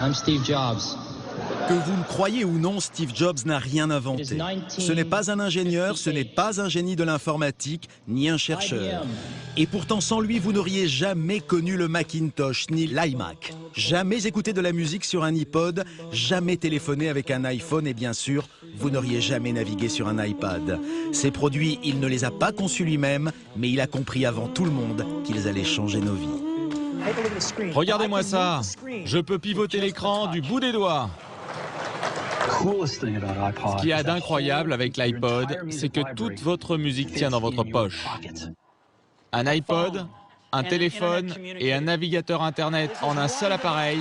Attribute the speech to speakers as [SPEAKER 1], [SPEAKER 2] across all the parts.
[SPEAKER 1] I'm Steve Jobs.
[SPEAKER 2] Que vous le croyez ou non, Steve Jobs n'a rien inventé. Ce n'est pas un ingénieur, ce n'est pas un génie de l'informatique, ni un chercheur. Et pourtant, sans lui, vous n'auriez jamais connu le Macintosh, ni l'iMac. Jamais écouté de la musique sur un iPod, jamais téléphoné avec un iPhone et bien sûr, vous n'auriez jamais navigué sur un iPad. Ces produits, il ne les a pas conçus lui-même, mais il a compris avant tout le monde qu'ils allaient changer nos vies.
[SPEAKER 3] Regardez-moi ça, je peux pivoter l'écran du bout des doigts. Ce qu'il y a d'incroyable avec l'iPod, c'est que toute votre musique tient dans votre poche. Un iPod, un téléphone et un navigateur Internet en un seul appareil.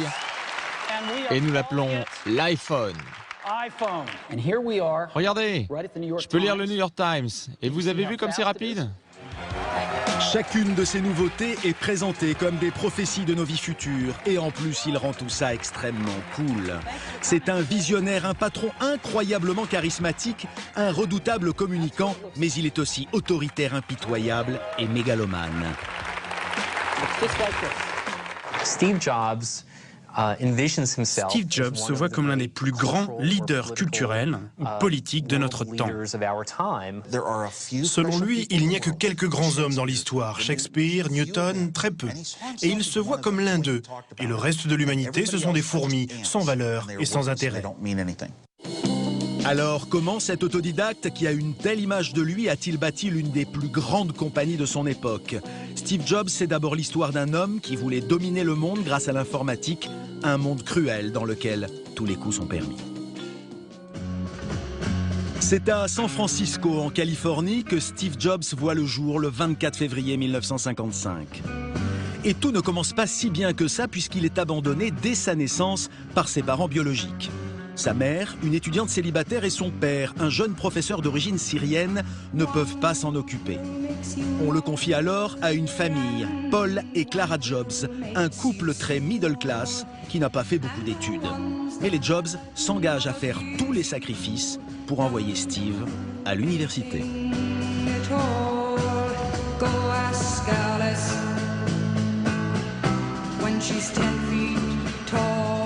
[SPEAKER 3] Et nous l'appelons l'iPhone. Regardez, je peux lire le New York Times. Et vous avez vu comme c'est rapide ?
[SPEAKER 2] Chacune de ces nouveautés est présentée comme des prophéties de nos vies futures. Et en plus, il rend tout ça extrêmement cool. C'est un visionnaire, un patron incroyablement charismatique, un redoutable communicant, mais il est aussi autoritaire, impitoyable et mégalomane.
[SPEAKER 4] Steve Jobs se voit comme l'un des plus grands leaders culturels ou politiques de notre temps. Selon lui, il n'y a que quelques grands hommes dans l'histoire, Shakespeare, Newton, très peu. Et il se voit comme l'un d'eux. Et le reste de l'humanité, ce sont des fourmis, sans valeur et sans intérêt.
[SPEAKER 2] Alors, comment cet autodidacte qui a une telle image de lui a-t-il bâti l'une des plus grandes compagnies de son époque? Steve Jobs, c'est d'abord l'histoire d'un homme qui voulait dominer le monde grâce à l'informatique, un monde cruel dans lequel tous les coups sont permis. C'est à San Francisco, en Californie, que Steve Jobs voit le jour le 24 février 1955. Et tout ne commence pas si bien que ça puisqu'il est abandonné dès sa naissance par ses parents biologiques. Sa mère, une étudiante célibataire, et son père, un jeune professeur d'origine syrienne, ne peuvent pas s'en occuper. On le confie alors à une famille, Paul et Clara Jobs, un couple très middle class qui n'a pas fait beaucoup d'études. Mais les Jobs s'engagent à faire tous les sacrifices pour envoyer Steve à l'université.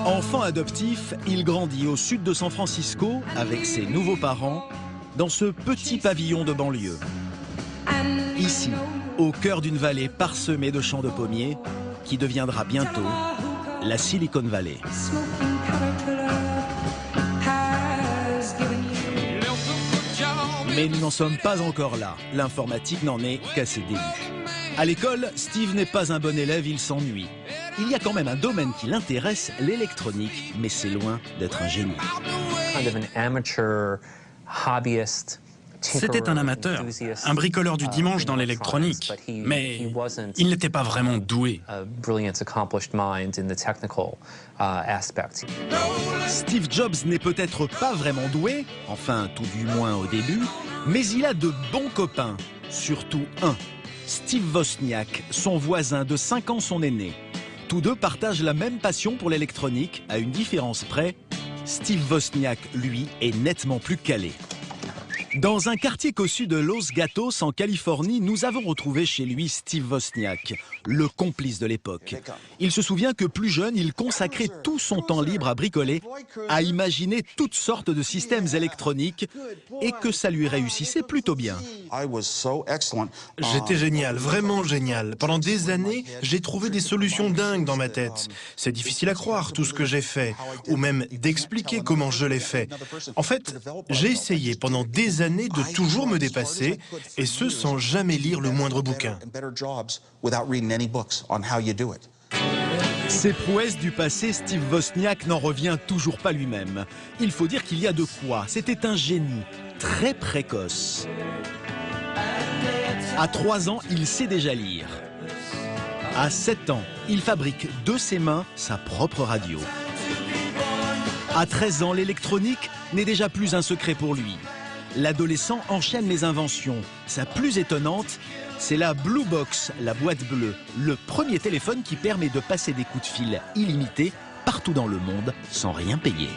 [SPEAKER 2] Enfant adoptif, il grandit au sud de San Francisco avec ses nouveaux parents dans ce petit pavillon de banlieue. Ici, au cœur d'une vallée parsemée de champs de pommiers qui deviendra bientôt la Silicon Valley. Mais nous n'en sommes pas encore là. L'informatique n'en est qu'à ses débuts. À l'école, Steve n'est pas un bon élève, il s'ennuie. Il y a quand même un domaine qui l'intéresse, l'électronique, mais c'est loin d'être un génie.
[SPEAKER 4] C'était un amateur, un bricoleur du dimanche dans l'électronique, mais il n'était pas vraiment doué.
[SPEAKER 2] Steve Jobs n'est peut-être pas vraiment doué, enfin tout du moins au début, mais il a de bons copains, surtout un, Steve Wozniak, son voisin de 5 ans son aîné. Tous deux partagent la même passion pour l'électronique, à une différence près, Steve Wozniak, lui, est nettement plus calé. Dans un quartier cossu de Los Gatos, en Californie, nous avons retrouvé chez lui Steve Wozniak, le complice de l'époque. Il se souvient que plus jeune, il consacrait tout son temps libre à bricoler, à imaginer toutes sortes de systèmes électroniques et que ça lui réussissait plutôt bien.
[SPEAKER 4] J'étais génial, vraiment génial. Pendant des années, j'ai trouvé des solutions dingues dans ma tête. C'est difficile à croire tout ce que j'ai fait, ou même d'expliquer comment je l'ai fait. En fait, j'ai essayé pendant des années de toujours me dépasser, et ce sans jamais lire le moindre bouquin.
[SPEAKER 2] Ces prouesses du passé, Steve Wozniak n'en revient toujours pas lui-même. Il faut dire qu'il y a de quoi. C'était un génie, très précoce. À 3 ans, il sait déjà lire. À 7 ans, il fabrique de ses mains sa propre radio. À 13 ans, l'électronique n'est déjà plus un secret pour lui. L'adolescent enchaîne les inventions. Sa plus étonnante, c'est la Blue Box, la boîte bleue, le premier téléphone qui permet de passer des coups de fil illimités partout dans le monde sans rien payer.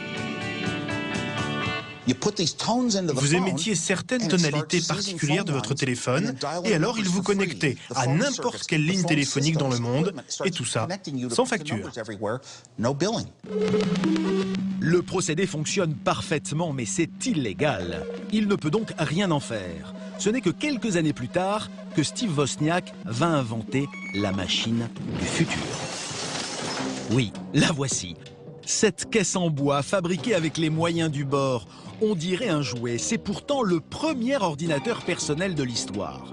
[SPEAKER 4] Vous émettiez certaines tonalités particulières de votre téléphone et alors il vous connectait à n'importe quelle ligne téléphonique dans le monde et tout ça sans facture.
[SPEAKER 2] Le procédé fonctionne parfaitement, mais c'est illégal. Il ne peut donc rien en faire. Ce n'est que quelques années plus tard que Steve Wozniak va inventer la machine du futur. Oui, la voici. Cette caisse en bois, fabriquée avec les moyens du bord, on dirait un jouet. C'est pourtant le premier ordinateur personnel de l'histoire.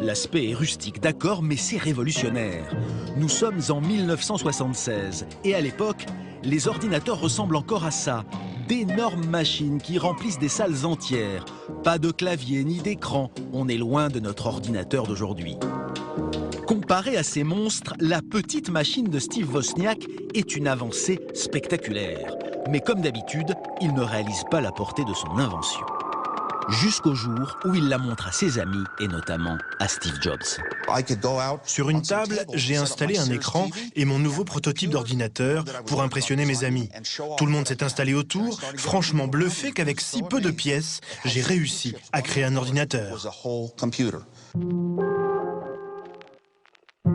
[SPEAKER 2] L'aspect est rustique, d'accord, mais c'est révolutionnaire. Nous sommes en 1976 et à l'époque, les ordinateurs ressemblent encore à ça. D'énormes machines qui remplissent des salles entières. Pas de clavier ni d'écran. On est loin de notre ordinateur d'aujourd'hui. Comparé à ces monstres, la petite machine de Steve Wozniak est une avancée spectaculaire. Mais comme d'habitude, il ne réalise pas la portée de son invention. Jusqu'au jour où il la montre à ses amis et notamment à Steve Jobs.
[SPEAKER 4] Sur une table, j'ai installé un écran et mon nouveau prototype d'ordinateur pour impressionner mes amis. Tout le monde s'est installé autour, franchement bluffé qu'avec si peu de pièces, j'ai réussi à créer un ordinateur.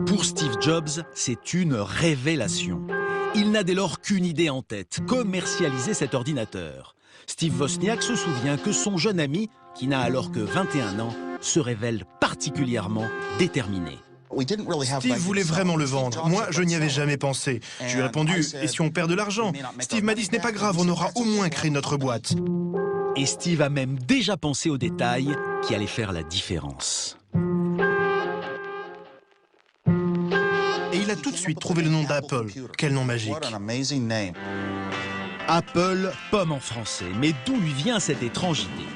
[SPEAKER 2] Pour Steve Jobs, c'est une révélation. Il n'a dès lors qu'une idée en tête, commercialiser cet ordinateur. Steve Wozniak se souvient que son jeune ami, qui n'a alors que 21 ans, se révèle particulièrement déterminé.
[SPEAKER 4] Steve voulait vraiment le vendre. Moi, je n'y avais jamais pensé. Je lui ai répondu, et si on perd de l'argent? Steve m'a dit, ce n'est pas grave, on aura au moins créé notre boîte.
[SPEAKER 2] Et Steve a même déjà pensé aux détails qui allaient faire la différence.
[SPEAKER 4] Et il a tout de suite trouvé le nom d'Apple. Quel nom magique.
[SPEAKER 2] Apple, pomme en français. Mais d'où lui vient cette étrange idée?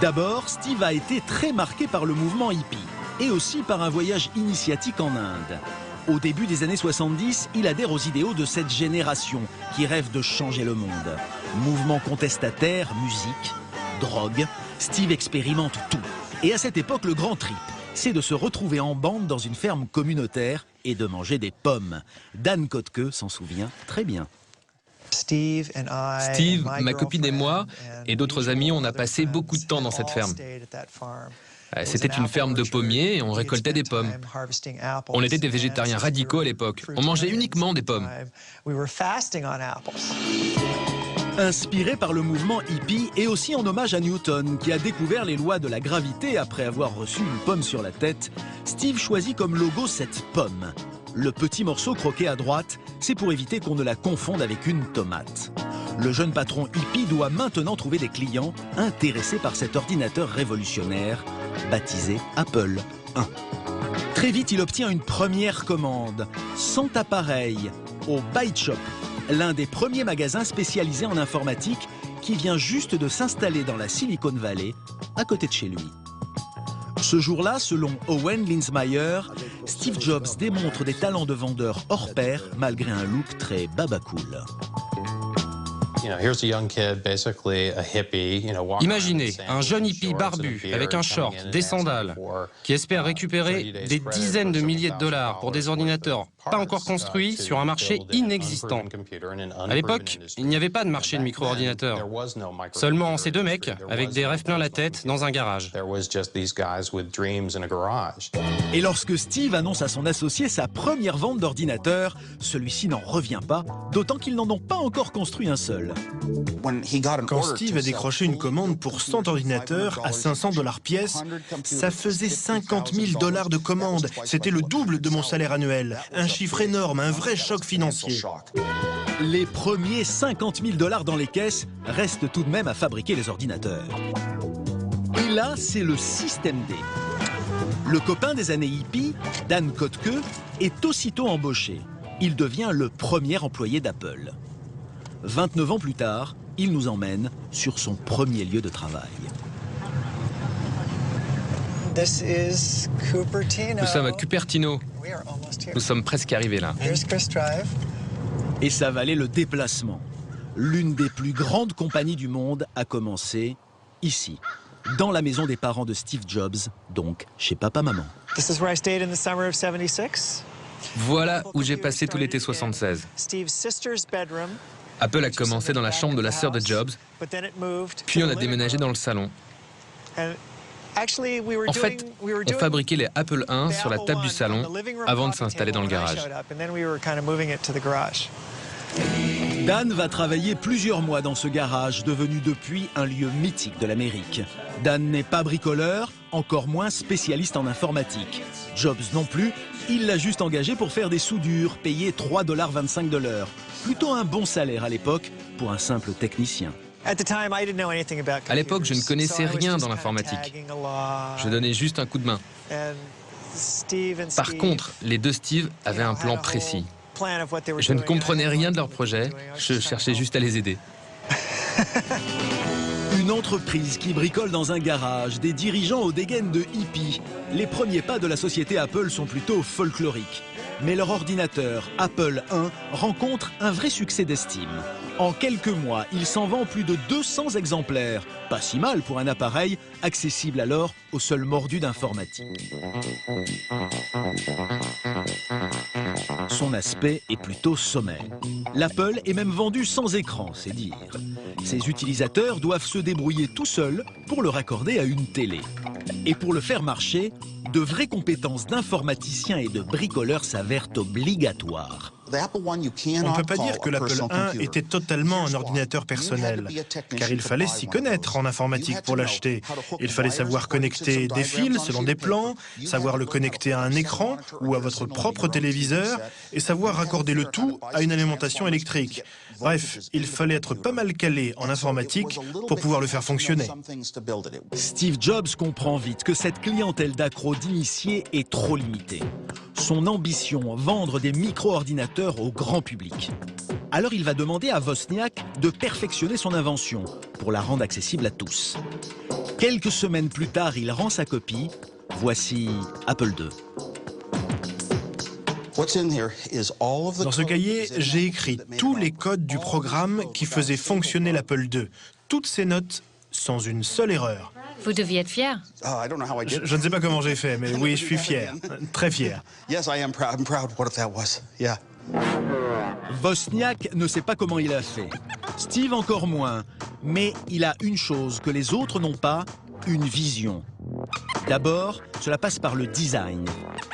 [SPEAKER 2] D'abord, Steve a été très marqué par le mouvement hippie et aussi par un voyage initiatique en Inde. Au début des années 70, il adhère aux idéaux de cette génération qui rêve de changer le monde. Mouvement contestataire, musique, drogue, Steve expérimente tout. Et à cette époque, le grand trip, c'est de se retrouver en bande dans une ferme communautaire et de manger des pommes. Dan Kotke s'en souvient très bien.
[SPEAKER 1] Steve, ma copine et moi, et d'autres amis, on a passé beaucoup de temps dans cette ferme. C'était une ferme de pommiers et on récoltait des pommes. On était des végétariens radicaux à l'époque. On mangeait uniquement des pommes.
[SPEAKER 2] Inspiré par le mouvement hippie et aussi en hommage à Newton, qui a découvert les lois de la gravité après avoir reçu une pomme sur la tête, Steve choisit comme logo cette pomme. Le petit morceau croqué à droite, c'est pour éviter qu'on ne la confonde avec une tomate. Le jeune patron hippie doit maintenant trouver des clients intéressés par cet ordinateur révolutionnaire, baptisé Apple I. Très vite, il obtient une première commande, 100 appareils, au Byte Shop, l'un des premiers magasins spécialisés en informatique qui vient juste de s'installer dans la Silicon Valley, à côté de chez lui. Ce jour-là, selon Owen Linzmeyer, Steve Jobs démontre des talents de vendeur hors pair malgré un look très babacool.
[SPEAKER 5] Imaginez un jeune hippie barbu avec un short, des sandales, qui espère récupérer des dizaines de milliers de dollars pour des ordinateurs pas encore construits sur un marché inexistant. À l'époque, il n'y avait pas de marché de micro-ordinateurs. Seulement ces deux mecs avec des rêves plein la tête dans un garage.
[SPEAKER 2] Et lorsque Steve annonce à son associé sa première vente d'ordinateur, celui-ci n'en revient pas, d'autant qu'ils n'en ont pas encore construit un seul.
[SPEAKER 4] Quand Steve a décroché une commande pour 100 ordinateurs à 500 $ pièce, ça faisait 50 000 $ de commande. C'était le double de mon salaire annuel. Un chiffre énorme, un vrai choc financier.
[SPEAKER 2] Les premiers 50 000 $ dans les caisses restent tout de même à fabriquer les ordinateurs. Et là, c'est le système D. Le copain des années hippies, Dan Kotke, est aussitôt embauché. Il devient le premier employé d'Apple. 29 ans plus tard, il nous emmène sur son premier lieu de travail.
[SPEAKER 1] Nous sommes à Cupertino. Nous sommes presque arrivés là.
[SPEAKER 2] Et ça valait le déplacement. L'une des plus grandes compagnies du monde a commencé ici, dans la maison des parents de Steve Jobs, donc chez papa-maman.
[SPEAKER 1] Voilà où j'ai passé tout l'été 76. Apple a commencé dans la chambre de la sœur de Jobs, puis on a déménagé dans le salon. En fait, on fabriquait les Apple I sur la table du salon avant de s'installer dans le garage.
[SPEAKER 2] Dan va travailler plusieurs mois dans ce garage, devenu depuis un lieu mythique de l'Amérique. Dan n'est pas bricoleur, encore moins spécialiste en informatique. Jobs non plus, il l'a juste engagé pour faire des soudures, payé $3,25 de l'heure. Plutôt un bon salaire à l'époque pour un simple technicien.
[SPEAKER 1] À l'époque, je ne connaissais rien dans l'informatique. Je donnais juste un coup de main. Par contre, les deux Steve avaient un plan précis. Je ne comprenais rien de leur projet, je cherchais juste à les aider.
[SPEAKER 2] Une entreprise qui bricole dans un garage, des dirigeants aux dégaines de hippies. Les premiers pas de la société Apple sont plutôt folkloriques. Mais leur ordinateur Apple I rencontre un vrai succès d'estime. En quelques mois, il s'en vend plus de 200 exemplaires. Pas si mal pour un appareil accessible alors aux seuls mordus d'informatique. Son aspect est plutôt sommaire. L'Apple est même vendu sans écran, c'est dire. Ses utilisateurs doivent se débrouiller tout seuls pour le raccorder à une télé. Et pour le faire marcher, de vraies compétences d'informaticiens et de bricoleurs s'avèrent obligatoires.
[SPEAKER 4] On ne peut pas dire que l'Apple I était totalement un ordinateur personnel, car il fallait s'y connaître en informatique pour l'acheter. Il fallait savoir connecter des fils selon des plans, savoir le connecter à un écran ou à votre propre téléviseur, et savoir raccorder le tout à une alimentation électrique. Bref, il fallait être pas mal calé en informatique pour pouvoir le faire fonctionner.
[SPEAKER 2] Steve Jobs comprend vite que cette clientèle d'accros d'initiés est trop limitée. Son ambition, vendre des micro-ordinateurs au grand public. Alors il va demander à Wozniak de perfectionner son invention pour la rendre accessible à tous. Quelques semaines plus tard, il rend sa copie. Voici Apple II.
[SPEAKER 4] Dans ce cahier, j'ai écrit tous les codes du programme qui faisait fonctionner l'Apple II. Toutes ces notes sans une seule erreur.
[SPEAKER 6] Vous deviez être fier.
[SPEAKER 4] Je ne sais pas comment j'ai fait, mais oui, je suis fier. Très fier.
[SPEAKER 2] Wozniak ne sait pas comment il a fait. Steve encore moins. Mais il a une chose que les autres n'ont pas, une vision. D'abord, cela passe par le design.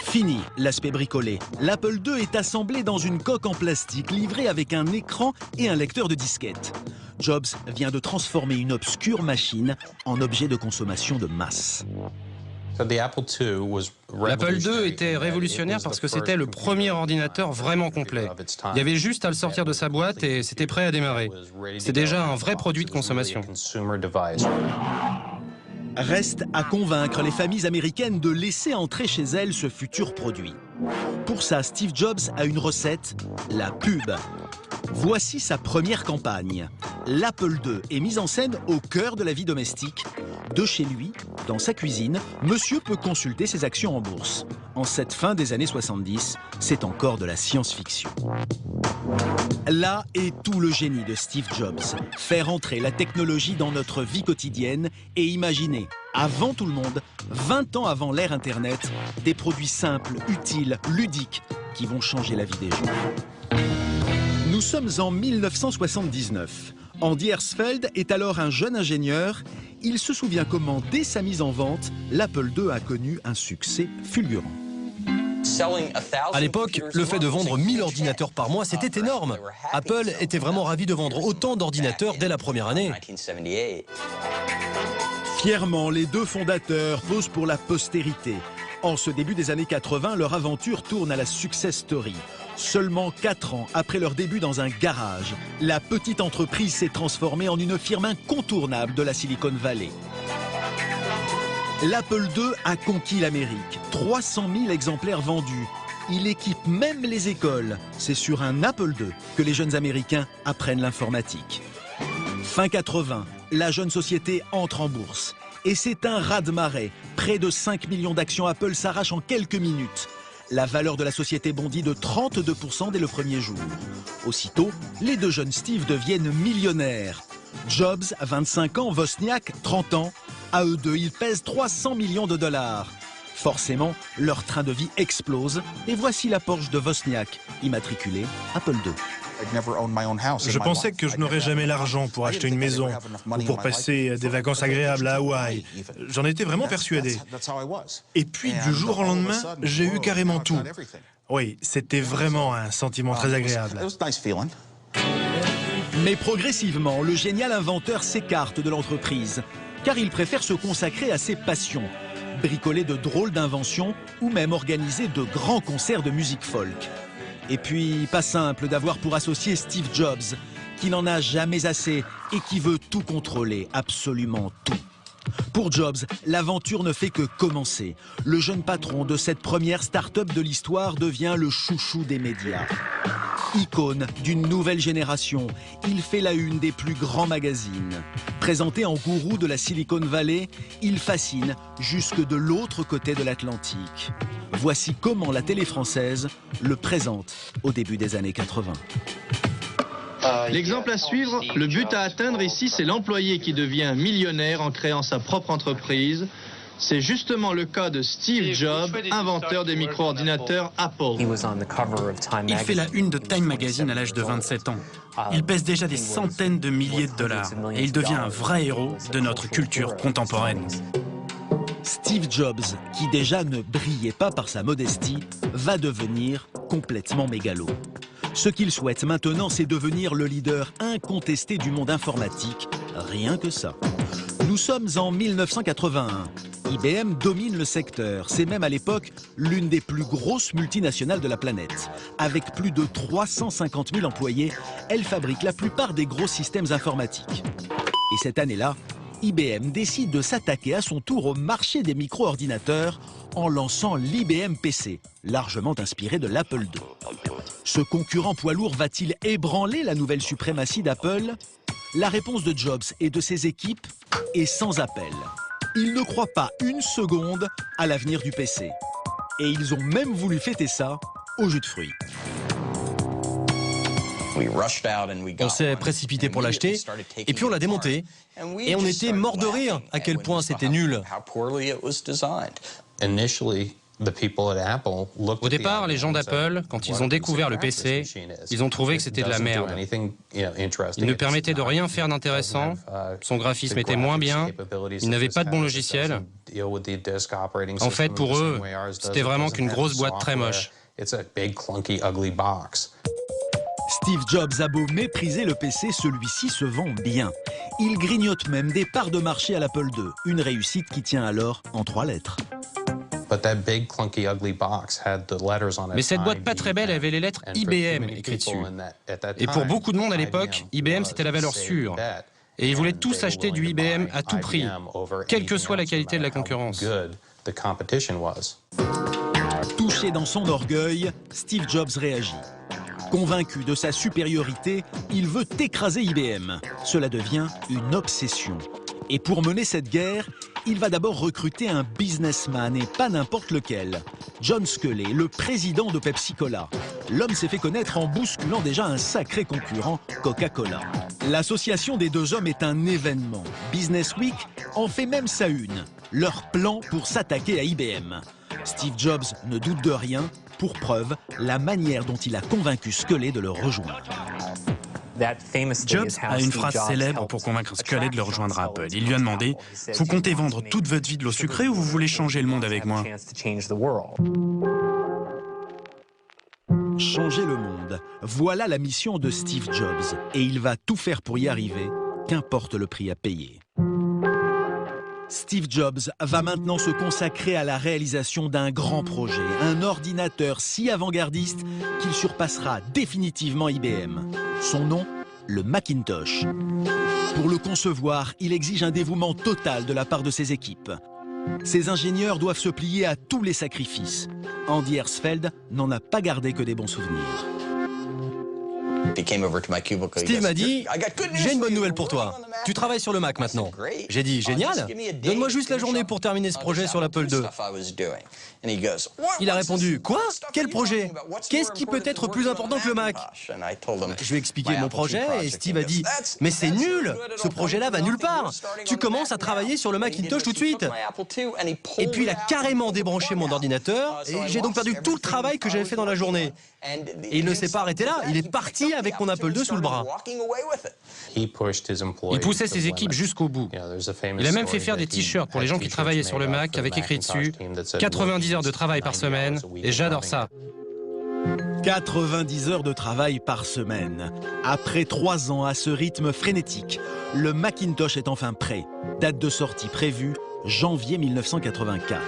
[SPEAKER 2] Fini l'aspect bricolé. L'Apple II est assemblé dans une coque en plastique livrée avec un écran et un lecteur de disquette. Jobs vient de transformer une obscure machine en objet de consommation de masse.
[SPEAKER 5] L'Apple II était révolutionnaire parce que c'était le premier ordinateur vraiment complet. Il y avait juste à le sortir de sa boîte et c'était prêt à démarrer. C'est déjà un vrai produit de consommation.
[SPEAKER 2] Reste à convaincre les familles américaines de laisser entrer chez elles ce futur produit. Pour ça, Steve Jobs a une recette, la pub. Voici sa première campagne. L'Apple II est mise en scène au cœur de la vie domestique. De chez lui, dans sa cuisine, monsieur peut consulter ses actions en bourse. En cette fin des années 70, c'est encore de la science-fiction. Là est tout le génie de Steve Jobs. Faire entrer la technologie dans notre vie quotidienne et imaginer, avant tout le monde, 20 ans avant l'ère Internet, des produits simples, utiles, ludiques, qui vont changer la vie des gens. Nous sommes en 1979. Andy Hertzfeld est alors un jeune ingénieur. Il se souvient comment, dès sa mise en vente, l'Apple II a connu un succès fulgurant.
[SPEAKER 7] À l'époque, le fait de vendre 1000 ordinateurs par mois, c'était énorme. Apple était vraiment ravi de vendre autant d'ordinateurs dès la première année.
[SPEAKER 2] Fièrement, les deux fondateurs posent pour la postérité. En ce début des années 80, leur aventure tourne à la success story. Seulement 4 ans après leur début dans un garage, la petite entreprise s'est transformée en une firme incontournable de la Silicon Valley. L'Apple II a conquis l'Amérique. 300 000 exemplaires vendus. Il équipe même les écoles. C'est sur un Apple II que les jeunes Américains apprennent l'informatique. Fin 80, la jeune société entre en bourse. Et c'est un raz-de-marée. Près de 5 millions d'actions Apple s'arrachent en quelques minutes. La valeur de la société bondit de 32% dès le premier jour. Aussitôt, les deux jeunes Steve deviennent millionnaires. Jobs, 25 ans, Wozniak, 30 ans. À eux deux, ils pèsent 300 millions de dollars. Forcément, leur train de vie explose. Et voici la Porsche de Wozniak, immatriculée Apple II.
[SPEAKER 4] Je pensais que je n'aurais jamais l'argent pour acheter une maison ou pour passer des vacances agréables à Hawaï. J'en étais vraiment persuadé. Et puis, du jour au lendemain, j'ai eu carrément tout. Oui, c'était vraiment un sentiment très agréable.
[SPEAKER 2] Mais progressivement, le génial inventeur s'écarte de l'entreprise, car il préfère se consacrer à ses passions, bricoler de drôles d'inventions ou même organiser de grands concerts de musique folk. Et puis, pas simple d'avoir pour associé Steve Jobs, qui n'en a jamais assez et qui veut tout contrôler, absolument tout. Pour Jobs, l'aventure ne fait que commencer. Le jeune patron de cette première start-up de l'histoire devient le chouchou des médias. Icône d'une nouvelle génération, il fait la une des plus grands magazines. Présenté en gourou de la Silicon Valley, il fascine jusque de l'autre côté de l'Atlantique. Voici comment la télé française le présente au début des années 80.
[SPEAKER 6] L'exemple à suivre, le but à atteindre ici, c'est l'employé qui devient millionnaire en créant sa propre entreprise. C'est justement le cas de Steve Jobs, inventeur des micro-ordinateurs Apple.
[SPEAKER 8] Il fait la une de Time Magazine à l'âge de 27 ans. Il pèse déjà des centaines de milliers de dollars et il devient un vrai héros de notre culture contemporaine.
[SPEAKER 2] Steve Jobs, qui déjà ne brillait pas par sa modestie, va devenir complètement mégalo. Ce qu'il souhaite maintenant, c'est devenir le leader incontesté du monde informatique. Rien que ça. Nous sommes en 1981. IBM domine le secteur. C'est même à l'époque l'une des plus grosses multinationales de la planète. Avec plus de 350 000 employés, elle fabrique la plupart des gros systèmes informatiques. Et cette année-là, IBM décide de s'attaquer à son tour au marché des micro-ordinateurs en lançant l'IBM PC, largement inspiré de l'Apple II. Ce concurrent poids lourd va-t-il ébranler la nouvelle suprématie d'Apple? La réponse de Jobs et de ses équipes est sans appel. Ils ne croient pas une seconde à l'avenir du PC. Et ils ont même voulu fêter ça au jus de fruits.
[SPEAKER 7] On s'est précipité pour l'acheter, et puis on l'a démonté. Et on était morts de rire à quel point c'était nul.
[SPEAKER 5] Au départ, les gens d'Apple, quand ils ont découvert le PC, ils ont trouvé que c'était de la merde. Il ne permettait de rien faire d'intéressant, son graphisme était moins bien, il n'avait pas de bon logiciel. En fait, pour eux, c'était vraiment qu'une grosse boîte très moche.
[SPEAKER 2] Steve Jobs a beau mépriser le PC, celui-ci se vend bien. Il grignote même des parts de marché à l'Apple II, une réussite qui tient alors en 3 lettres.
[SPEAKER 5] Mais cette boîte pas très belle avait les lettres IBM écrites dessus. Et pour beaucoup de monde à l'époque, IBM c'était la valeur sûre. Et ils voulaient tous acheter du IBM à tout prix, quelle que soit la qualité de la concurrence.
[SPEAKER 2] Touché dans son orgueil, Steve Jobs réagit. Convaincu de sa supériorité, il veut écraser IBM. Cela devient une obsession. Et pour mener cette guerre, il va d'abord recruter un businessman, et pas n'importe lequel. John Sculley, le président de Pepsi Cola. L'homme s'est fait connaître en bousculant déjà un sacré concurrent, Coca-Cola. L'association des deux hommes est un événement. Business Week en fait même sa une. Leur plan pour s'attaquer à IBM. Steve Jobs ne doute de rien. Pour preuve, la manière dont il a convaincu Sculley de le rejoindre.
[SPEAKER 8] Jobs a une phrase célèbre pour convaincre Sculley de le rejoindre à Apple. Il lui a demandé « Vous comptez vendre toute votre vie de l'eau sucrée ou vous voulez changer le monde avec moi ?»
[SPEAKER 2] Changer le monde, voilà la mission de Steve Jobs. Et il va tout faire pour y arriver, qu'importe le prix à payer. Steve Jobs va maintenant se consacrer à la réalisation d'un grand projet, un ordinateur si avant-gardiste qu'il surpassera définitivement IBM. Son nom, le Macintosh. Pour le concevoir, il exige un dévouement total de la part de ses équipes. Ses ingénieurs doivent se plier à tous les sacrifices. Andy Hertzfeld n'en a pas gardé que des bons souvenirs.
[SPEAKER 7] Steve m'a dit « J'ai une bonne nouvelle pour toi. Tu travailles sur le Mac maintenant. » J'ai dit « Génial. Donne-moi juste la journée pour terminer ce projet sur l'Apple II. » Il a répondu « Quoi? Quel projet? Qu'est-ce qui peut être plus important que le Mac ?» Je lui ai expliqué mon projet et Steve a dit « Mais c'est nul. Ce projet-là va nulle part. Tu commences à travailler sur le Macintosh tout de suite. » Et puis il a carrément débranché mon ordinateur et j'ai donc perdu tout le travail que j'avais fait dans la journée. Et il ne s'est pas arrêté là. Il est parti avec mon Apple II sous le bras.
[SPEAKER 5] Il poussait ses équipes jusqu'au bout. Il a même fait faire des t-shirts pour les gens qui travaillaient sur le Mac avec écrit dessus « 90 heures de travail par semaine » et j'adore ça.
[SPEAKER 2] 90 heures de travail par semaine. Après 3 ans à ce rythme frénétique, le Macintosh est enfin prêt. Date de sortie prévue, janvier 1984.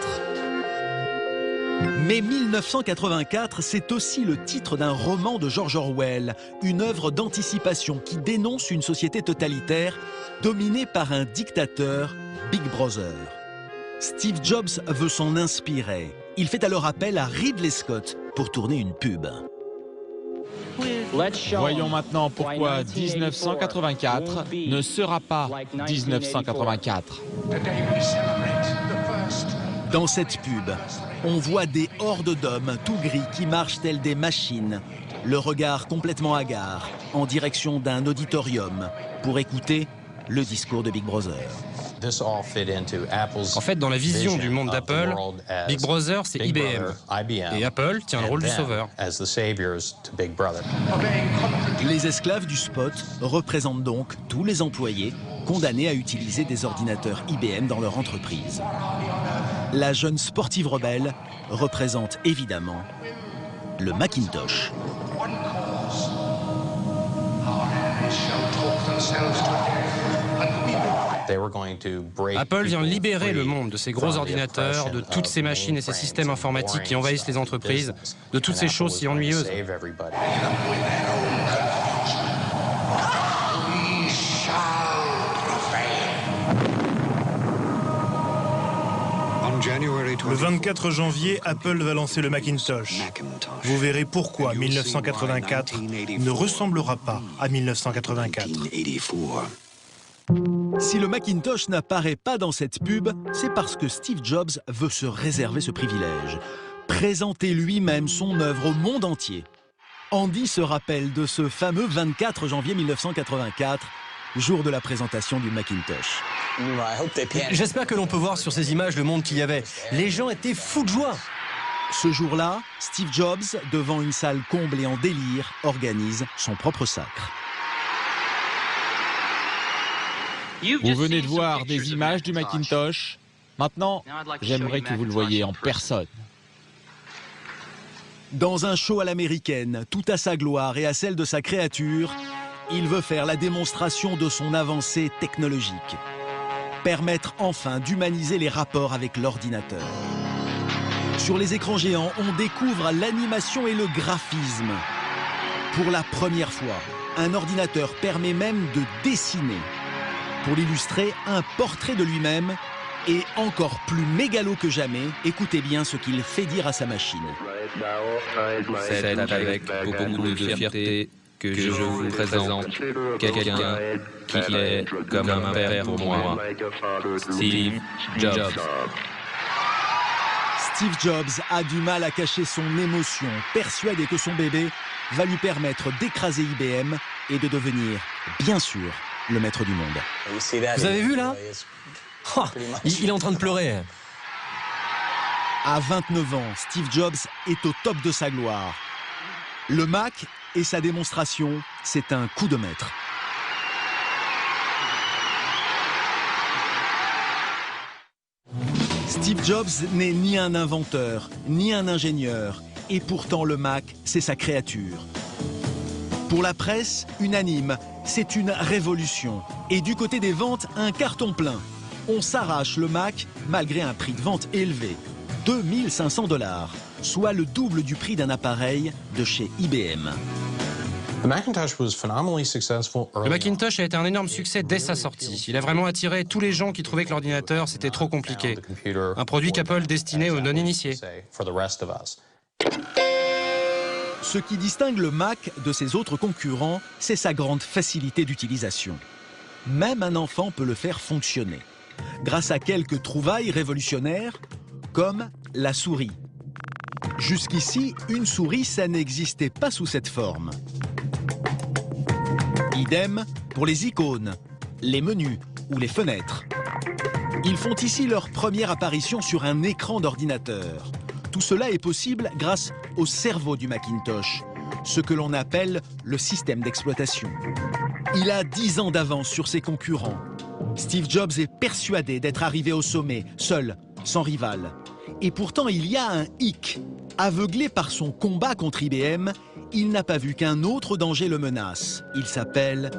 [SPEAKER 2] Mais 1984, c'est aussi le titre d'un roman de George Orwell, une œuvre d'anticipation qui dénonce une société totalitaire dominée par un dictateur, Big Brother. Steve Jobs veut s'en inspirer. Il fait alors appel à Ridley Scott pour tourner une pub.
[SPEAKER 3] Voyons maintenant pourquoi 1984 ne sera pas 1984.
[SPEAKER 2] Dans cette pub, on voit des hordes d'hommes tout gris qui marchent tels des machines, le regard complètement hagard, en direction d'un auditorium pour écouter le discours de Big Brother.
[SPEAKER 5] En fait, dans la vision du monde d'Apple, Big Brother, c'est IBM. Et Apple tient le rôle du sauveur.
[SPEAKER 2] Les esclaves du spot représentent donc tous les employés condamnés à utiliser des ordinateurs IBM dans leur entreprise. La jeune sportive rebelle représente évidemment le Macintosh.
[SPEAKER 5] Apple vient libérer le monde de ces gros ordinateurs, de toutes ces machines et ces systèmes informatiques qui envahissent les entreprises, de toutes ces choses si ennuyeuses.
[SPEAKER 4] Le 24 janvier, Apple va lancer le Macintosh. Vous verrez pourquoi 1984 ne ressemblera pas à 1984.
[SPEAKER 2] Si le Macintosh n'apparaît pas dans cette pub, c'est parce que Steve Jobs veut se réserver ce privilège. Présenter lui-même son œuvre au monde entier. Andy se rappelle de ce fameux 24 janvier 1984, jour de la présentation du Macintosh.
[SPEAKER 7] J'espère que l'on peut voir sur ces images le monde qu'il y avait. Les gens étaient fous de joie.
[SPEAKER 2] Ce jour-là, Steve Jobs, devant une salle comblée en délire, organise son propre sacre.
[SPEAKER 3] Vous venez de voir des images du Macintosh. Maintenant, j'aimerais que vous le voyiez en personne.
[SPEAKER 2] Dans un show à l'américaine, tout à sa gloire et à celle de sa créature, il veut faire la démonstration de son avancée technologique. Permettre enfin d'humaniser les rapports avec l'ordinateur. Sur les écrans géants, on découvre l'animation et le graphisme. Pour la première fois, un ordinateur permet même de dessiner. Pour l'illustrer, un portrait de lui-même et encore plus mégalo que jamais, écoutez bien ce qu'il fait dire à sa machine.
[SPEAKER 1] C'est avec beaucoup de fierté que je vous présente quelqu'un qui est comme un père pour moi, Steve Jobs.
[SPEAKER 2] Steve Jobs a du mal à cacher son émotion, persuadé que son bébé va lui permettre d'écraser IBM et de devenir, bien sûr, le maître du monde.
[SPEAKER 7] Vous avez vu là? Oh, il est en train de pleurer.
[SPEAKER 2] À 29 ans, Steve Jobs est au top de sa gloire. Le Mac et sa démonstration, c'est un coup de maître. Steve Jobs n'est ni un inventeur, ni un ingénieur. Et pourtant, le Mac, c'est sa créature. Pour la presse, unanime, c'est une révolution. Et du côté des ventes, un carton plein. On s'arrache le Mac malgré un prix de vente élevé, 2 500 $, soit le double du prix d'un appareil de chez IBM.
[SPEAKER 5] Le Macintosh a été un énorme succès dès sa sortie. Il a vraiment attiré tous les gens qui trouvaient que l'ordinateur, c'était trop compliqué. Un produit qu'Apple destinait aux non-initiés.
[SPEAKER 2] Ce qui distingue le Mac de ses autres concurrents, c'est sa grande facilité d'utilisation. Même un enfant peut le faire fonctionner, grâce à quelques trouvailles révolutionnaires, comme la souris. Jusqu'ici, une souris, ça n'existait pas sous cette forme. Idem pour les icônes, les menus ou les fenêtres. Ils font ici leur première apparition sur un écran d'ordinateur. Tout cela est possible grâce au cerveau du Macintosh, ce que l'on appelle le système d'exploitation. Il a 10 ans d'avance sur ses concurrents. Steve Jobs est persuadé d'être arrivé au sommet, seul, sans rival. Et pourtant, il y a un hic. Aveuglé par son combat contre IBM, il n'a pas vu qu'un autre danger le menace. Il s'appelle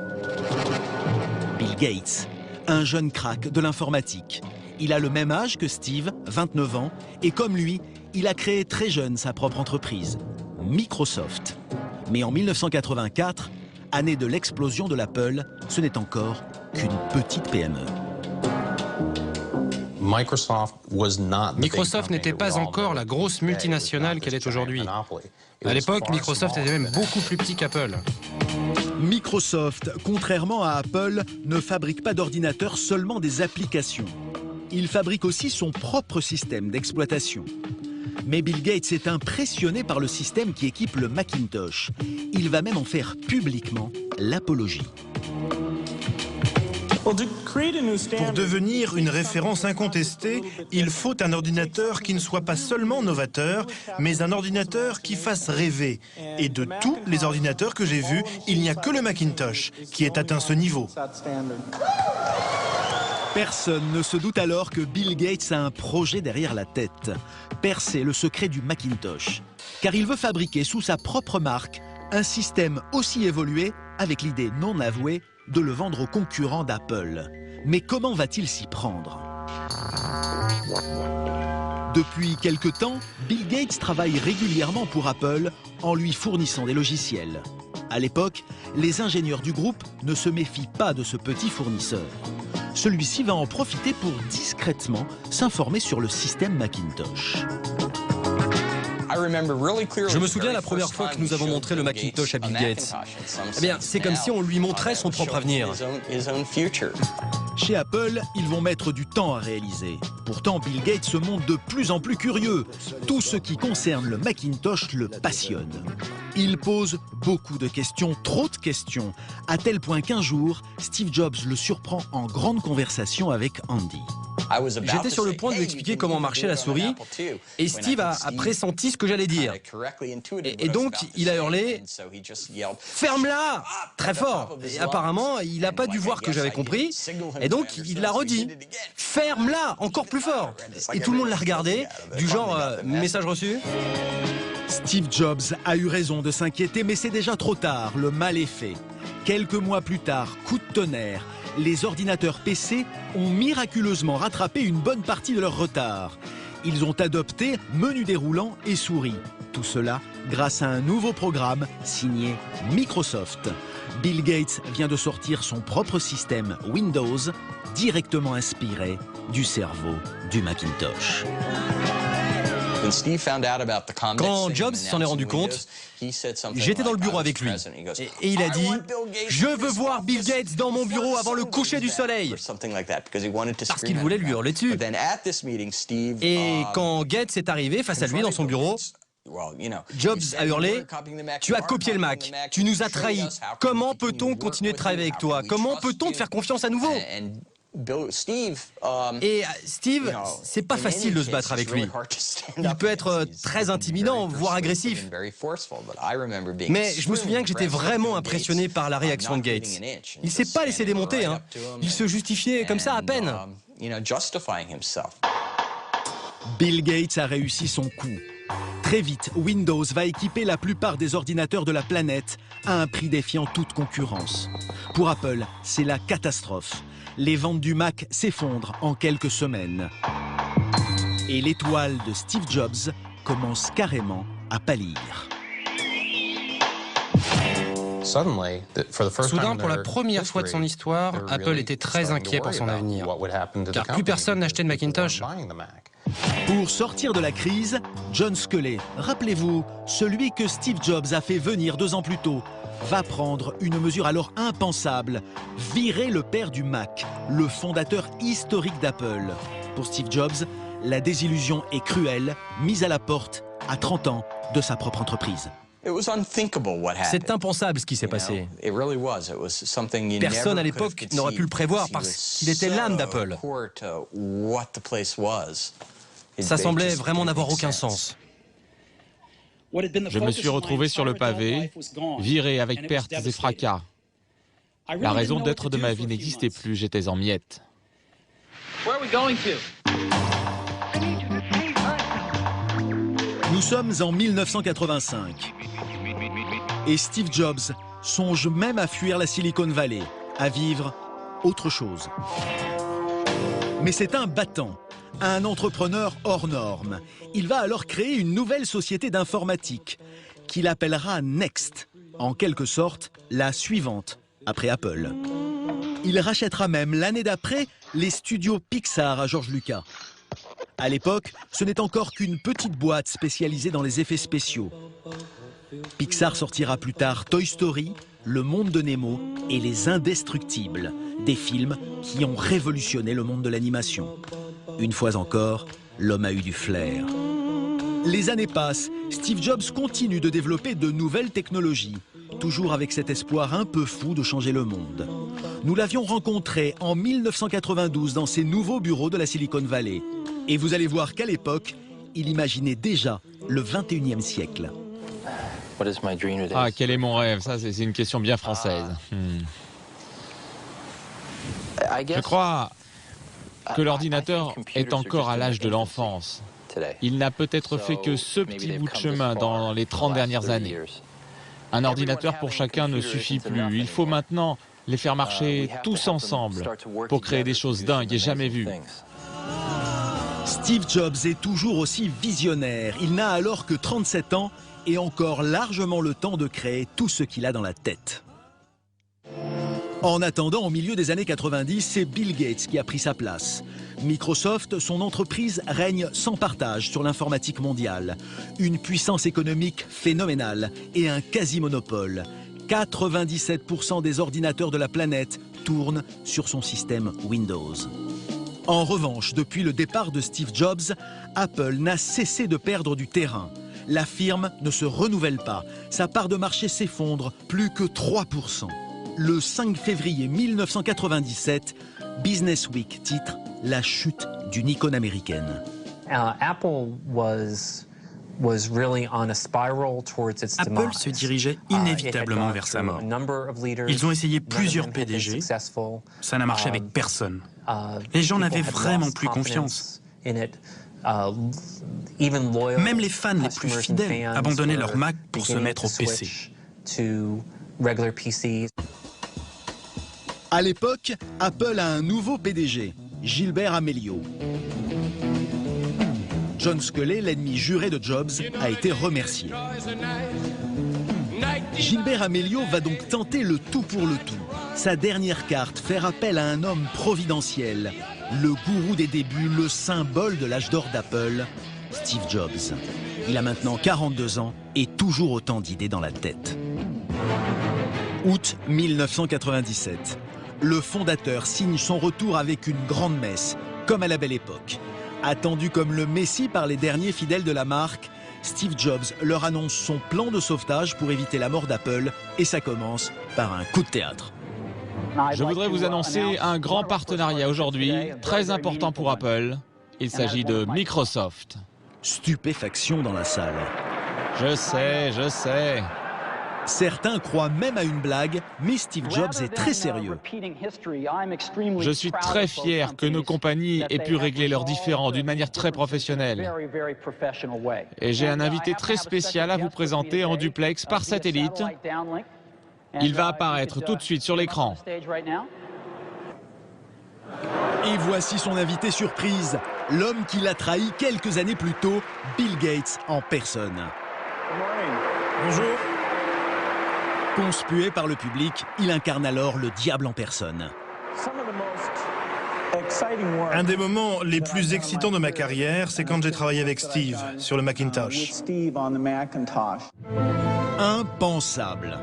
[SPEAKER 2] Bill Gates, un jeune crack de l'informatique. Il a le même âge que Steve, 29 ans, et comme lui, il a créé très jeune sa propre entreprise, Microsoft. Mais en 1984, année de l'explosion de l'Apple, ce n'est encore qu'une petite PME.
[SPEAKER 5] Microsoft n'était pas encore la grosse multinationale qu'elle est aujourd'hui. À l'époque, Microsoft était même beaucoup plus petit qu'Apple.
[SPEAKER 2] Microsoft, contrairement à Apple, ne fabrique pas d'ordinateurs, seulement des applications. Il fabrique aussi son propre système d'exploitation. Mais Bill Gates est impressionné par le système qui équipe le Macintosh. Il va même en faire publiquement l'apologie.
[SPEAKER 4] Pour devenir une référence incontestée, il faut un ordinateur qui ne soit pas seulement novateur, mais un ordinateur qui fasse rêver. Et de tous les ordinateurs que j'ai vus, il n'y a que le Macintosh qui ait atteint ce niveau.
[SPEAKER 2] Personne ne se doute alors que Bill Gates a un projet derrière la tête. Percer le secret du Macintosh. Car il veut fabriquer sous sa propre marque un système aussi évolué, avec l'idée non avouée de le vendre aux concurrents d'Apple. Mais comment va-t-il s'y prendre? Depuis quelque temps, Bill Gates travaille régulièrement pour Apple en lui fournissant des logiciels. À l'époque, les ingénieurs du groupe ne se méfient pas de ce petit fournisseur. Celui-ci va en profiter pour discrètement s'informer sur le système Macintosh.
[SPEAKER 7] Je me souviens la première fois que nous avons montré le Macintosh à Bill Gates. Eh bien, c'est comme si on lui montrait son propre avenir.
[SPEAKER 2] Chez Apple, ils vont mettre du temps à réaliser. Pourtant, Bill Gates se montre de plus en plus curieux. Tout ce qui concerne le Macintosh le passionne. Il pose beaucoup de questions, trop de questions, à tel point qu'un jour, Steve Jobs le surprend en grande conversation avec Andy.
[SPEAKER 7] J'étais sur le point de lui expliquer comment marchait la souris, et Steve a pressenti ce que j'allais dire. Et donc, il a hurlé « Ferme-la !» très fort. Et apparemment, il n'a pas dû voir que j'avais compris, et donc il l'a redit « Ferme-la !» encore plus fort. Et tout le monde l'a regardé, du genre « Message reçu ?»
[SPEAKER 2] Steve Jobs a eu raison de s'inquiéter, mais c'est déjà trop tard, le mal est fait. Quelques mois plus tard, coup de tonnerre, les ordinateurs PC ont miraculeusement rattrapé une bonne partie de leur retard. Ils ont adopté menu déroulant et souris. Tout cela grâce à un nouveau programme signé Microsoft. Bill Gates vient de sortir son propre système Windows, directement inspiré du cerveau du Macintosh.
[SPEAKER 7] Quand Jobs s'en est rendu compte, j'étais dans le bureau avec lui et il a dit « Je veux voir Bill Gates dans mon bureau avant le coucher du soleil !» Parce qu'il voulait lui hurler dessus. Et quand Gates est arrivé face à lui dans son bureau, Jobs a hurlé « Tu as copié le Mac, tu nous as trahis. Comment peut-on continuer de travailler avec toi? Comment peut-on te faire confiance à nouveau ?» Et Steve, c'est pas facile de se battre avec lui. Il peut être très intimidant, voire agressif. Mais je me souviens que j'étais vraiment impressionné par la réaction de Gates. Il s'est pas laissé démonter, hein. Il se justifiait comme ça à peine.
[SPEAKER 2] Bill Gates a réussi son coup. Très vite, Windows va équiper la plupart des ordinateurs de la planète à un prix défiant toute concurrence. Pour Apple, c'est la catastrophe. Les ventes du Mac s'effondrent en quelques semaines. Et l'étoile de Steve Jobs commence carrément à pâlir.
[SPEAKER 5] Soudain, pour la première fois de son histoire, Apple était très inquiet pour son avenir, car plus personne n'achetait de Macintosh.
[SPEAKER 2] Pour sortir de la crise, John Sculley, rappelez-vous, celui que Steve Jobs a fait venir 2 ans plus tôt, va prendre une mesure alors impensable, virer le père du Mac, le fondateur historique d'Apple. Pour Steve Jobs, la désillusion est cruelle, mise à la porte à 30 ans de sa propre entreprise.
[SPEAKER 7] C'est impensable ce qui s'est passé. Personne à l'époque n'aurait pu le prévoir parce qu'il était l'âme d'Apple. Ça semblait vraiment n'avoir aucun sens.
[SPEAKER 3] Je me suis retrouvé sur le pavé, viré avec pertes et fracas. La raison d'être de ma vie n'existait plus, j'étais en miettes.
[SPEAKER 2] Nous sommes en 1985. Et Steve Jobs songe même à fuir la Silicon Valley, à vivre autre chose. Mais c'est un battant, un entrepreneur hors norme. Il va alors créer une nouvelle société d'informatique qu'il appellera Next, en quelque sorte la suivante après Apple. Il rachètera même l'année d'après les studios Pixar à George Lucas. À l'époque, ce n'est encore qu'une petite boîte spécialisée dans les effets spéciaux. Pixar sortira plus tard Toy Story, Le Monde de Nemo et Les Indestructibles, des films qui ont révolutionné le monde de l'animation. Une fois encore, l'homme a eu du flair. Les années passent, Steve Jobs continue de développer de nouvelles technologies, toujours avec cet espoir un peu fou de changer le monde. Nous l'avions rencontré en 1992 dans ses nouveaux bureaux de la Silicon Valley. Et vous allez voir qu'à l'époque, il imaginait déjà le 21e siècle.
[SPEAKER 3] Ah, quel est mon rêve? Ça, c'est une question bien française. Je crois que l'ordinateur est encore à l'âge de l'enfance. Il n'a peut-être fait que ce petit bout de chemin dans les 30 dernières années. Un ordinateur pour chacun ne suffit plus. Il faut maintenant les faire marcher tous ensemble pour créer des choses dingues et jamais vues.
[SPEAKER 2] Steve Jobs est toujours aussi visionnaire. Il n'a alors que 37 ans et encore largement le temps de créer tout ce qu'il a dans la tête. En attendant, au milieu des années 90, c'est Bill Gates qui a pris sa place. Microsoft, son entreprise, règne sans partage sur l'informatique mondiale. Une puissance économique phénoménale et un quasi-monopole. 97% des ordinateurs de la planète tournent sur son système Windows. En revanche, depuis le départ de Steve Jobs, Apple n'a cessé de perdre du terrain. La firme ne se renouvelle pas. Sa part de marché s'effondre, plus que 3%. Le 5 février 1997, Business Week titre « La chute d'une icône américaine ».
[SPEAKER 9] Apple
[SPEAKER 8] se dirigeait inévitablement vers sa mort. Ils ont essayé plusieurs PDG, ça n'a marché avec personne. Les gens n'avaient vraiment plus confiance. Même les fans les plus fidèles abandonnaient leur Mac pour se mettre au PC.
[SPEAKER 2] À l'époque, Apple a un nouveau PDG, Gilbert Amelio. John Sculley, l'ennemi juré de Jobs, a été remercié. Gilbert Amelio va donc tenter le tout pour le tout. Sa dernière carte, faire appel à un homme providentiel, le gourou des débuts, le symbole de l'âge d'or d'Apple, Steve Jobs. Il a maintenant 42 ans et toujours autant d'idées dans la tête. Août 1997. Le fondateur signe son retour avec une grande messe, comme à la belle époque. Attendu comme le messie par les derniers fidèles de la marque, Steve Jobs leur annonce son plan de sauvetage pour éviter la mort d'Apple et ça commence par un coup de théâtre.
[SPEAKER 3] Je voudrais vous annoncer un grand partenariat aujourd'hui, très important pour Apple. Il s'agit de Microsoft.
[SPEAKER 2] Stupéfaction dans la salle.
[SPEAKER 3] Je sais.
[SPEAKER 2] Certains croient même à une blague, mais Steve Jobs est très sérieux.
[SPEAKER 3] Je suis très fier que nos compagnies aient pu régler leurs différends d'une manière très professionnelle. Et j'ai un invité très spécial à vous présenter en duplex par satellite. Il va apparaître tout de suite sur l'écran.
[SPEAKER 2] Et voici son invité surprise, l'homme qui l'a trahi quelques années plus tôt, Bill Gates en personne.
[SPEAKER 4] Bonjour.
[SPEAKER 2] Conspué par le public, il incarne alors le diable en personne.
[SPEAKER 4] Un des moments les plus excitants de ma carrière, c'est quand j'ai travaillé avec Steve sur le Macintosh.
[SPEAKER 2] Impensable.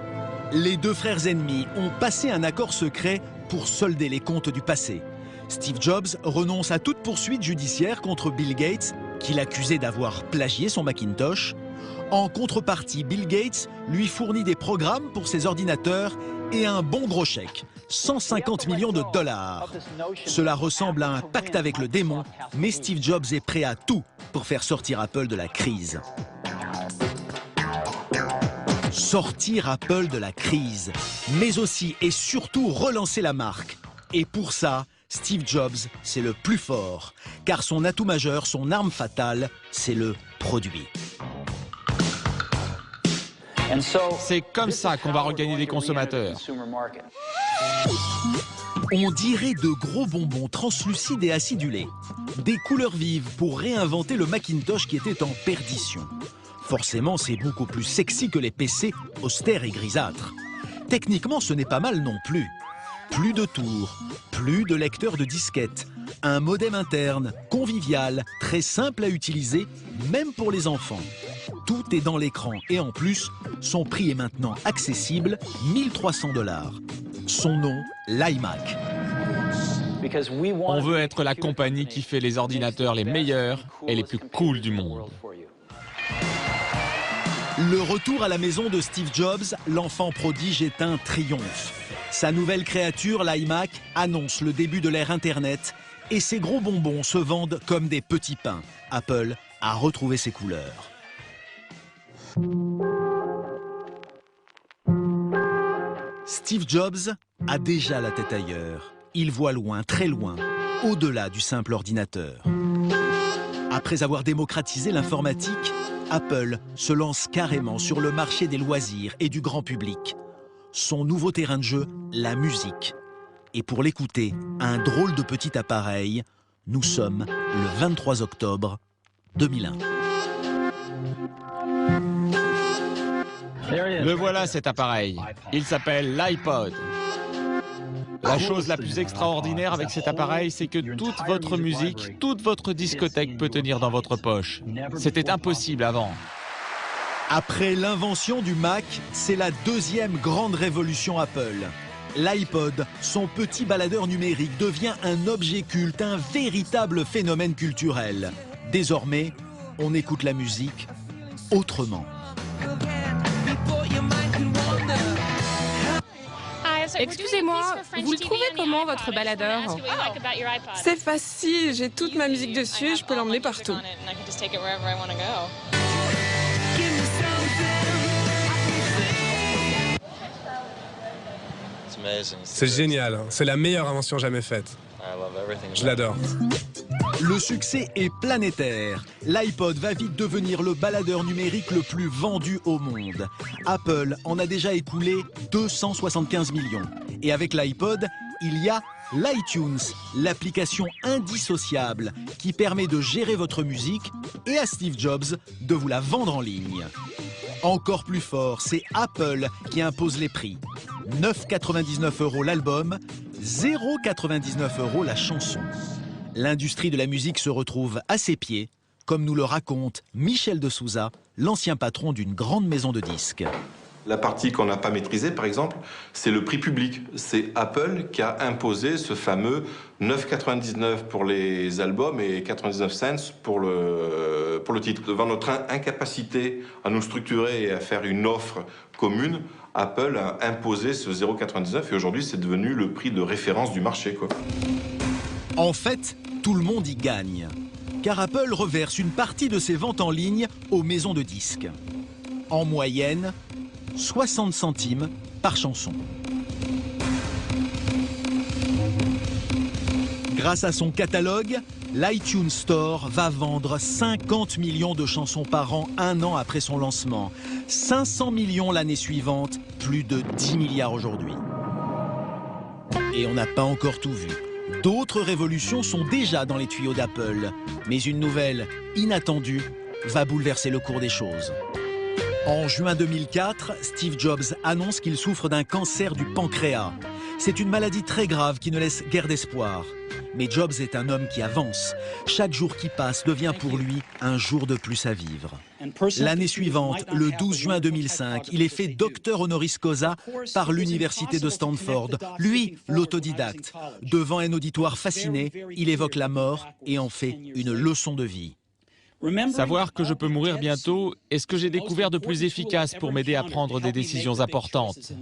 [SPEAKER 2] Les deux frères ennemis ont passé un accord secret pour solder les comptes du passé. Steve Jobs renonce à toute poursuite judiciaire contre Bill Gates, qu'il accusait d'avoir plagié son Macintosh. En contrepartie, Bill Gates lui fournit des programmes pour ses ordinateurs et un bon gros chèque, 150 millions de dollars. Cela ressemble à un pacte avec le démon, mais Steve Jobs est prêt à tout pour faire sortir Apple de la crise. sortir Apple de la crise, mais aussi et surtout relancer la marque. Et pour ça, Steve Jobs, c'est le plus fort, car son atout majeur, son arme fatale, c'est le produit.
[SPEAKER 3] C'est comme ça qu'on va regagner les consommateurs.
[SPEAKER 2] On dirait de gros bonbons translucides et acidulés. Des couleurs vives pour réinventer le Macintosh qui était en perdition. Forcément, c'est beaucoup plus sexy que les PC austères et grisâtres. Techniquement, ce n'est pas mal non plus. Plus de tours, plus de lecteurs de disquettes, un modem interne, convivial, très simple à utiliser, même pour les enfants. Tout est dans l'écran et en plus, son prix est maintenant accessible, 1300 $. Son nom, l'iMac.
[SPEAKER 3] On veut être la compagnie qui fait les ordinateurs les meilleurs et les plus cool du monde.
[SPEAKER 2] Le retour à la maison de Steve Jobs, l'enfant prodige, est un triomphe. Sa nouvelle créature, l'iMac, annonce le début de l'ère Internet et ses gros bonbons se vendent comme des petits pains. Apple a retrouvé ses couleurs. Steve Jobs a déjà la tête ailleurs. Il voit loin, très loin, au-delà du simple ordinateur. Après avoir démocratisé l'informatique, Apple se lance carrément sur le marché des loisirs et du grand public. Son nouveau terrain de jeu, la musique. Et pour l'écouter, un drôle de petit appareil, nous sommes le 23 octobre 2001.
[SPEAKER 3] Le voilà cet appareil. Il s'appelle l'iPod. La chose la plus extraordinaire avec cet appareil, c'est que toute votre musique, toute votre discothèque peut tenir dans votre poche. C'était impossible avant.
[SPEAKER 2] Après l'invention du Mac, c'est la deuxième grande révolution Apple. L'iPod, son petit baladeur numérique, devient un objet culte, un véritable phénomène culturel. Désormais, on écoute la musique autrement.
[SPEAKER 9] Excusez-moi, vous le trouvez comment votre baladeur?
[SPEAKER 10] C'est facile, j'ai toute ma musique dessus, je peux l'emmener partout.
[SPEAKER 11] C'est génial, c'est la meilleure invention jamais faite. Je l'adore.
[SPEAKER 2] Le succès est planétaire. L'iPod va vite devenir le baladeur numérique le plus vendu au monde. Apple en a déjà écoulé 275 millions. Et avec l'iPod, il y a l'iTunes, l'application indissociable qui permet de gérer votre musique et à Steve Jobs de vous la vendre en ligne. Encore plus fort, c'est Apple qui impose les prix. 9,99 € l'album, 0,99 € la chanson. L'industrie de la musique se retrouve à ses pieds, comme nous le raconte Michel de Souza, l'ancien patron d'une grande maison de disques.
[SPEAKER 12] La partie qu'on n'a pas maîtrisée, par exemple, c'est le prix public. C'est Apple qui a imposé ce fameux 9,99 pour les albums et 99 cents pour le titre. Devant notre incapacité à nous structurer et à faire une offre commune, Apple a imposé ce 0,99 et aujourd'hui c'est devenu le prix de référence du marché, quoi.
[SPEAKER 2] En fait, tout le monde y gagne, car Apple reverse une partie de ses ventes en ligne aux maisons de disques. En moyenne, 60 centimes par chanson. Grâce à son catalogue, l'iTunes Store va vendre 50 millions de chansons par an, un an après son lancement. 500 millions l'année suivante, plus de 10 milliards aujourd'hui. Et on n'a pas encore tout vu. D'autres révolutions sont déjà dans les tuyaux d'Apple. Mais une nouvelle, inattendue, va bouleverser le cours des choses. En juin 2004, Steve Jobs annonce qu'il souffre d'un cancer du pancréas. C'est une maladie très grave qui ne laisse guère d'espoir. Mais Jobs est un homme qui avance. Chaque jour qui passe devient pour lui un jour de plus à vivre. L'année suivante, le 12 juin 2005, il est fait docteur honoris causa par l'université de Stanford. Lui, l'autodidacte. Devant un auditoire fasciné, il évoque la mort et en fait une leçon de vie.
[SPEAKER 3] Savoir que je peux mourir bientôt est ce que j'ai découvert de plus efficace pour m'aider à prendre des décisions importantes.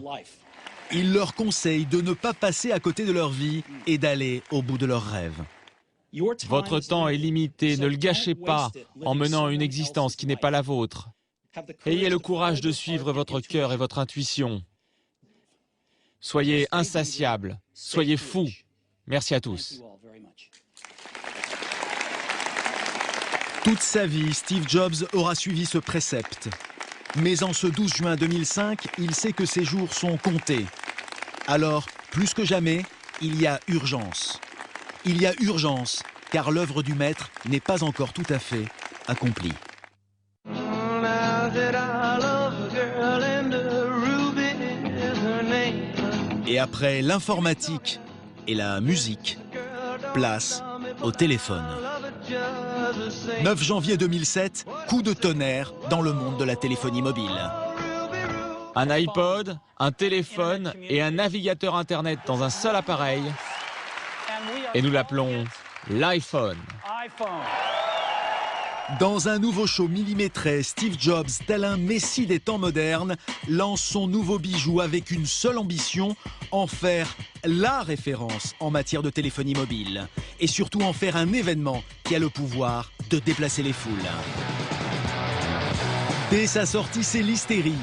[SPEAKER 2] Il leur conseille de ne pas passer à côté de leur vie et d'aller au bout de leurs rêves.
[SPEAKER 3] Votre temps est limité, ne le gâchez pas en menant une existence qui n'est pas la vôtre. Ayez le courage de suivre votre cœur et votre intuition. Soyez insatiables, soyez fous. Merci à tous.
[SPEAKER 2] Toute sa vie, Steve Jobs aura suivi ce précepte. Mais en ce 12 juin 2005, il sait que ses jours sont comptés. Alors, plus que jamais, il y a urgence. Il y a urgence, car l'œuvre du maître n'est pas encore tout à fait accomplie. Et après l'informatique et la musique, place au téléphone. 9 janvier 2007, coup de tonnerre dans le monde de la téléphonie mobile.
[SPEAKER 3] Un iPod, un téléphone et un navigateur Internet dans un seul appareil. Et nous l'appelons l'iPhone.
[SPEAKER 2] Dans un nouveau show millimétré, Steve Jobs, tel un messie des temps modernes, lance son nouveau bijou avec une seule ambition, en faire la référence en matière de téléphonie mobile. Et surtout en faire un événement qui a le pouvoir de déplacer les foules. Dès sa sortie, c'est l'hystérie.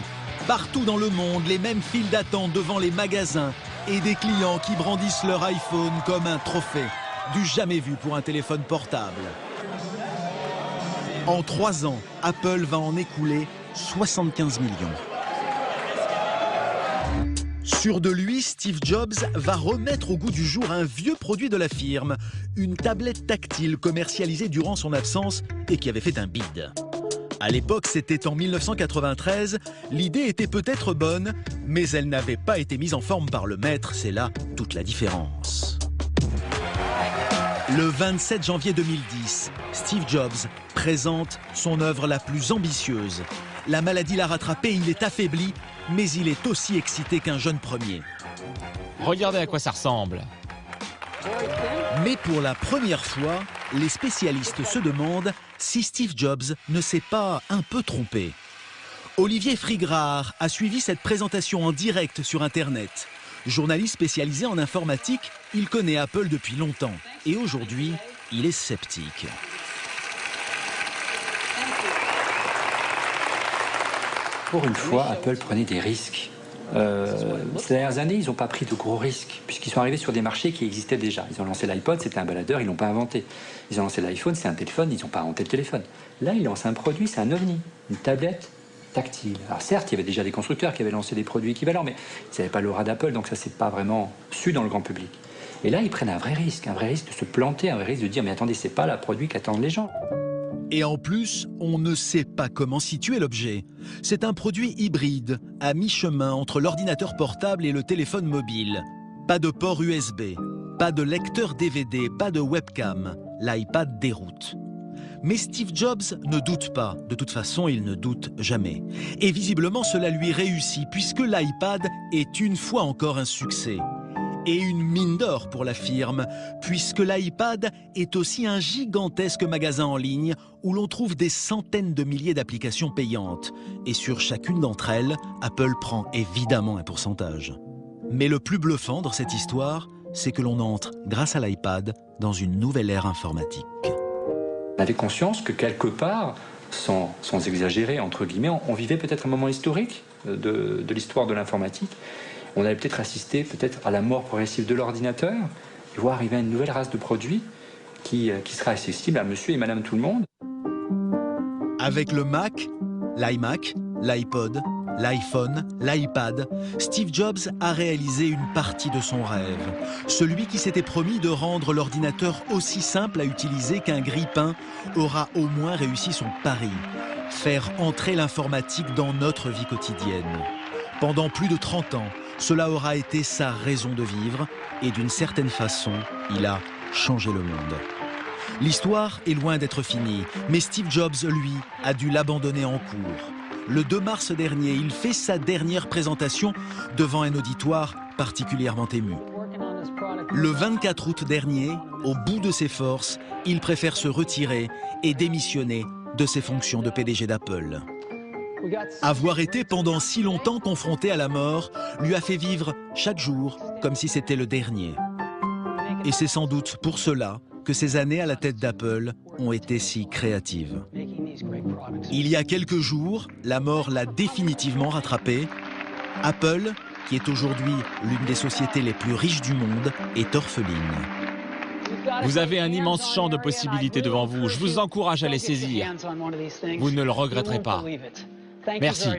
[SPEAKER 2] Partout dans le monde, les mêmes files d'attente devant les magasins et des clients qui brandissent leur iPhone comme un trophée, du jamais vu pour un téléphone portable. En 3 ans, Apple va en écouler 75 millions. Sûr de lui, Steve Jobs va remettre au goût du jour un vieux produit de la firme, une tablette tactile commercialisée durant son absence et qui avait fait un bide. À l'époque, c'était en 1993, l'idée était peut-être bonne, mais elle n'avait pas été mise en forme par le maître, c'est là toute la différence. Le 27 janvier 2010, Steve Jobs présente son œuvre la plus ambitieuse. La maladie l'a rattrapé, il est affaibli, mais il est aussi excité qu'un jeune premier.
[SPEAKER 3] Regardez à quoi ça ressemble.
[SPEAKER 2] Mais pour la première fois, les spécialistes se demandent si Steve Jobs ne s'est pas un peu trompé. Olivier Frigrard a suivi cette présentation en direct sur Internet. Journaliste spécialisé en informatique, il connaît Apple depuis longtemps. Et aujourd'hui, il est sceptique.
[SPEAKER 13] Pour une fois, Apple prenait des risques. Ces dernières années, ils n'ont pas pris de gros risques, puisqu'ils sont arrivés sur des marchés qui existaient déjà. Ils ont lancé l'iPod, c'était un baladeur, ils ne l'ont pas inventé. Ils ont lancé l'iPhone, c'est un téléphone, ils n'ont pas inventé le téléphone. Là, ils lancent un produit, c'est un ovni, une tablette tactile. Alors certes, il y avait déjà des constructeurs qui avaient lancé des produits équivalents, mais ils n'avaient pas l'aura d'Apple, donc ça ne s'est pas vraiment su dans le grand public. Et là, ils prennent un vrai risque de se planter, un vrai risque de dire « mais attendez, c'est pas le produit qu'attendent les gens ».
[SPEAKER 2] Et en plus, on ne sait pas comment situer l'objet. C'est un produit hybride, à mi-chemin entre l'ordinateur portable et le téléphone mobile. Pas de port USB, pas de lecteur DVD, pas de webcam. L'iPad déroute. Mais Steve Jobs ne doute pas. De toute façon, il ne doute jamais. Et visiblement, cela lui réussit, puisque l'iPad est une fois encore un succès. Et une mine d'or pour la firme, puisque l'iPad est aussi un gigantesque magasin en ligne où l'on trouve des centaines de milliers d'applications payantes. Et sur chacune d'entre elles, Apple prend évidemment un pourcentage. Mais le plus bluffant dans cette histoire, c'est que l'on entre, grâce à l'iPad, dans une nouvelle ère informatique.
[SPEAKER 13] On avait conscience que quelque part, sans exagérer, entre guillemets, on vivait peut-être un moment historique de l'histoire de l'informatique. On allait peut-être assister à la mort progressive de l'ordinateur et voir arriver une nouvelle race de produits qui sera accessible à monsieur et madame tout le monde.
[SPEAKER 2] Avec le Mac, l'iMac, l'iPod, l'iPhone, l'iPad, Steve Jobs a réalisé une partie de son rêve. Celui qui s'était promis de rendre l'ordinateur aussi simple à utiliser qu'un grille-pain aura au moins réussi son pari. Faire entrer l'informatique dans notre vie quotidienne. Pendant plus de 30 ans, cela aura été sa raison de vivre et d'une certaine façon, il a changé le monde. L'histoire est loin d'être finie, mais Steve Jobs, lui, a dû l'abandonner en cours. Le 2 mars dernier, il fait sa dernière présentation devant un auditoire particulièrement ému. Le 24 août dernier, au bout de ses forces, il préfère se retirer et démissionner de ses fonctions de PDG d'Apple. Avoir été pendant si longtemps confronté à la mort lui a fait vivre chaque jour comme si c'était le dernier. Et c'est sans doute pour cela que ces années à la tête d'Apple ont été si créatives. Il y a quelques jours, la mort l'a définitivement rattrapé. Apple, qui est aujourd'hui l'une des sociétés les plus riches du monde, est orpheline.
[SPEAKER 3] Vous avez un immense champ de possibilités devant vous. Je vous encourage à les saisir. Vous ne le regretterez pas. Merci.